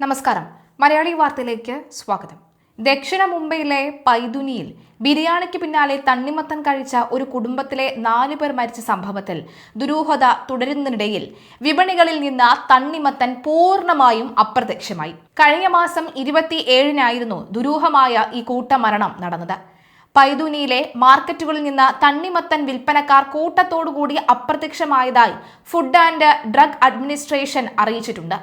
നമസ്കാരം. മലയാളി വാർത്തയിലേക്ക് സ്വാഗതം. ദക്ഷിണ മുംബൈയിലെ പൈതുനിയിൽ ബിരിയാണിക്ക് പിന്നാലെ തണ്ണിമത്തൻ കഴിച്ച ഒരു കുടുംബത്തിലെ 4 പേർ മരിച്ച സംഭവത്തിൽ ദുരൂഹത തുടരുന്നതിനിടയിൽ വിപണികളിൽ നിന്ന് തണ്ണിമത്തൻ പൂർണ്ണമായും അപ്രത്യക്ഷമായി. കഴിഞ്ഞ മാസം 27-നായിരുന്നു ദുരൂഹമായ ഈ കൂട്ടമരണം നടന്നത്. പൈതുനിയിലെ മാർക്കറ്റുകളിൽ നിന്ന് തണ്ണിമത്തൻ വിൽപ്പനക്കാർ കൂട്ടത്തോടുകൂടി അപ്രത്യക്ഷമായതായി ഫുഡ് ആൻഡ് ഡ്രഗ് അഡ്മിനിസ്ട്രേഷൻ അറിയിച്ചിട്ടുണ്ട്.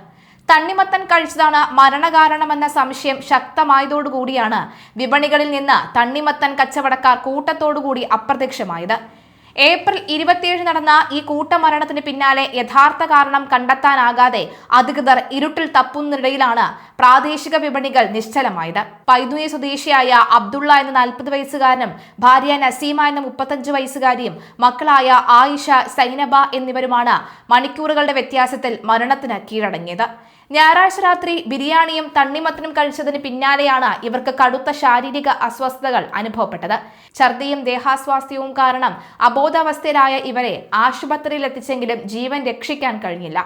തണ്ണിമത്തൻ കഴിച്ചതാണ് മരണകാരണമെന്ന സംശയം ശക്തമായതോടുകൂടിയാണ് വിപണികളിൽ നിന്ന് തണ്ണിമത്തൻ കച്ചവടക്കാർ കൂട്ടത്തോടുകൂടി അപ്രത്യക്ഷമായത്. ഏപ്രിൽ 27 നടന്ന ഈ കൂട്ടമരണത്തിന് പിന്നാലെ യഥാർത്ഥ കാരണം കണ്ടെത്താനാകാതെ അധികൃതർ ഇരുട്ടിൽ തപ്പുന്നതിനിടയിലാണ് പ്രാദേശിക വിപണികൾ നിശ്ചലമായത്. പൈതുനി സ്വദേശിയായ അബ്ദുള്ള എന്ന 40 വയസ്സുകാരനും ഭാര്യ നസീമ എന്ന 35 വയസ്സുകാരിയും മക്കളായ ആയിഷ, സൈനബ എന്നിവരുമാണ് മണിക്കൂറുകളുടെ വ്യത്യാസത്തിൽ മരണത്തിന് കീഴടങ്ങിയത്. ഞായറാഴ്ച രാത്രി ബിരിയാണിയും തണ്ണിമത്തനും കഴിച്ചതിന് പിന്നാലെയാണ് ഇവർക്ക് കടുത്ത ശാരീരിക അസ്വസ്ഥതകൾ അനുഭവപ്പെട്ടത്. ഛർദിയും ദേഹാസ്വാസ്ഥ്യവും കാരണം അബോധാവസ്ഥയിലായ ഇവരെ ആശുപത്രിയിൽ എത്തിച്ചെങ്കിലും ജീവൻ രക്ഷിക്കാൻ കഴിഞ്ഞില്ല.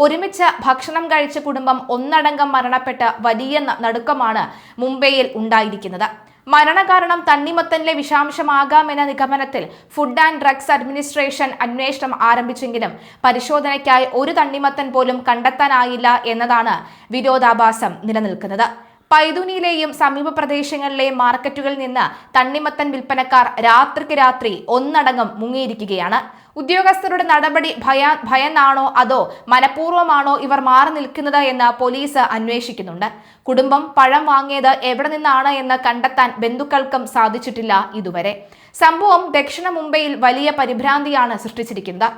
ഒരുമിച്ച് ഭക്ഷണം കഴിച്ച കുടുംബം ഒന്നടങ്കം മരണപ്പെട്ട് വലിയ നടുക്കമാണ് മുംബൈയിൽ ഉണ്ടായിരിക്കുന്നത്. മരണകാരണം തണ്ണിമത്തനിലെ വിഷാംശമാകാമെന്ന നിഗമനത്തിൽ ഫുഡ് ആൻഡ് ഡ്രഗ്സ് അഡ്മിനിസ്ട്രേഷൻ അന്വേഷണം ആരംഭിച്ചെങ്കിലും പരിശോധനയ്ക്കായി ഒരു തണ്ണിമത്തൻ പോലും കണ്ടെത്താനായില്ല എന്നതാണ് വിരോധാഭാസം നിലനിൽക്കുന്നത്. പൈതുനിയിലെയും സമീപ പ്രദേശങ്ങളിലെയും മാർക്കറ്റുകളിൽ നിന്ന് തണ്ണിമത്തൻ വിൽപ്പനക്കാർ രാത്രിക്ക് രാത്രി ഒന്നടങ്കം മുങ്ങിയിരിക്കുകയാണ്. ഉദ്യോഗസ്ഥരുടെ നടപടി ഭയന്നാണോ അതോ മനഃപൂർവ്വമാണോ ഇവർ മാറി നിൽക്കുന്നത് എന്ന് പോലീസ് അന്വേഷിക്കുന്നുണ്ട്. കുടുംബം പഴം വാങ്ങിയത് എവിടെ നിന്നാണ് എന്ന് കണ്ടെത്താൻ ബന്ധുക്കൾക്കും സാധിച്ചിട്ടില്ല ഇതുവരെ. സംഭവം ദക്ഷിണ മുംബൈയിൽ വലിയ പരിഭ്രാന്തിയാണ് സൃഷ്ടിച്ചിരിക്കുന്നത്.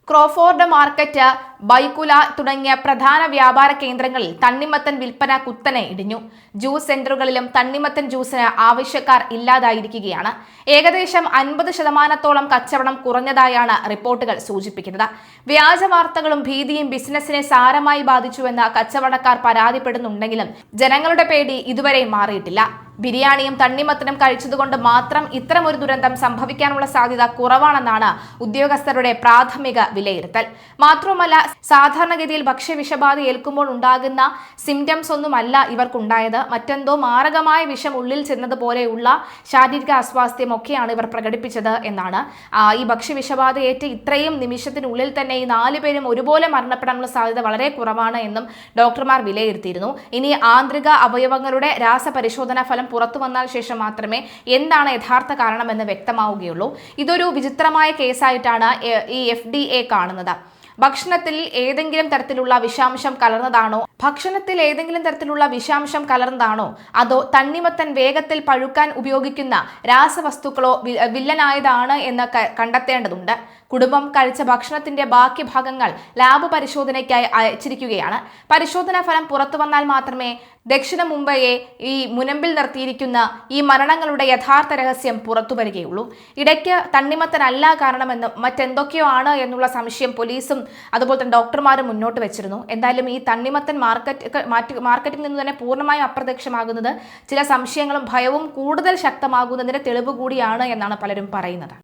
ക്രോഫോർഡ് മാർക്കറ്റ്, ബൈക്കുല തുടങ്ങിയ പ്രധാന വ്യാപാര കേന്ദ്രങ്ങളിൽ തണ്ണിമത്തൻ വിൽപ്പന കുത്തനെ ഇടിഞ്ഞു. ജ്യൂസ് സെന്ററുകളിലും തണ്ണിമത്തൻ ജ്യൂസിന് ആവശ്യക്കാർ ഇല്ലാതായിരിക്കുകയാണ്. ഏകദേശം 50% കച്ചവടം കുറഞ്ഞതായാണ് റിപ്പോർട്ടുകൾ സൂചിപ്പിക്കുന്നത്. വ്യാജ വാർത്തകളും ഭീതിയും ബിസിനസിനെ സാരമായി ബാധിച്ചുവെന്ന് കച്ചവടക്കാർ പരാതിപ്പെടുന്നുണ്ടെങ്കിലും ജനങ്ങളുടെ പേടി ഇതുവരെ മാറിയിട്ടില്ല. ബിരിയാണിയും തണ്ണിമത്തനും കഴിച്ചതുകൊണ്ട് മാത്രം ഇത്തരമൊരു ദുരന്തം സംഭവിക്കാനുള്ള സാധ്യത കുറവാണെന്നാണ് ഉദ്യോഗസ്ഥരുടെ പ്രാഥമിക വിലയിരുത്തൽ. മാത്രവുമല്ല, സാധാരണഗതിയിൽ ഭക്ഷ്യവിഷബാധ ഏൽക്കുമ്പോൾ ഉണ്ടാകുന്ന സിംറ്റംസ് ഒന്നുമല്ല ഇവർക്കുണ്ടായത്. മറ്റെന്തോ മാരകമായ വിഷം ഉള്ളിൽ ചെന്നതുപോലെയുള്ള ശാരീരിക അസ്വാസ്ഥ്യമൊക്കെയാണ് ഇവർ പ്രകടിപ്പിച്ചത് എന്നാണ്. ഈ ഭക്ഷ്യവിഷബാധ ഏറ്റ് ഇത്രയും നിമിഷത്തിനുള്ളിൽ തന്നെ ഈ 4 പേരും ഒരുപോലെ മരണപ്പെടാനുള്ള സാധ്യത വളരെ കുറവാണ് എന്നും ഡോക്ടർമാർ വിലയിരുത്തിയിരുന്നു. ഇനി ആന്തരിക അവയവങ്ങളുടെ രാസപരിശോധനാ ഫലം പുറത്തു വന്നാൽ ശേഷം മാത്രമേ എന്താണ് യഥാർത്ഥ കാരണമെന്ന് വ്യക്തമാവുകയുള്ളൂ. ഇതൊരു വിചിത്രമായ കേസായിട്ടാണ് ഈ FDA കാണുന്നത്. ഭക്ഷണത്തിൽ ഏതെങ്കിലും തരത്തിലുള്ള വിഷാംശം കലർന്നതാണോ അതോ തണ്ണിമത്തൻ വേഗത്തിൽ പഴുക്കാൻ ഉപയോഗിക്കുന്ന രാസവസ്തുക്കളോ വില്ലനായതാണ് എന്ന് കണ്ടെത്തേണ്ടതുണ്ട്. കുടുംബം കഴിച്ച ഭക്ഷണത്തിന്റെ ബാക്കി ഭാഗങ്ങൾ ലാബ് പരിശോധനയ്ക്കായി അയച്ചിരിക്കുകയാണ്. പരിശോധനാ ഫലം പുറത്തു വന്നാൽ മാത്രമേ ദക്ഷിണ മുംബൈയെ ഈ മുനമ്പിൽ നിർത്തിയിരിക്കുന്ന ഈ മരണങ്ങളുടെ യഥാർത്ഥ രഹസ്യം പുറത്തു വരികയുള്ളൂ. ഇടയ്ക്ക് തണ്ണിമത്തനല്ല കാരണമെന്നും മറ്റെന്തൊക്കെയോ ആണ് എന്നുള്ള സംശയം പോലീസും അതുപോലെ തന്നെ ഡോക്ടർമാരും മുന്നോട്ട് വെച്ചിരുന്നു. എന്തായാലും ഈ തണ്ണിമത്തൻ മാർക്കറ്റിൽ നിന്ന് തന്നെ പൂർണ്ണമായും അപ്രത്യക്ഷമാകുന്നത് ചില സംശയങ്ങളും ഭയവും കൂടുതൽ ശക്തമാകുന്നതിന്റെ തെളിവ് കൂടിയാണ് എന്നാണ് പലരും പറയുന്നത്.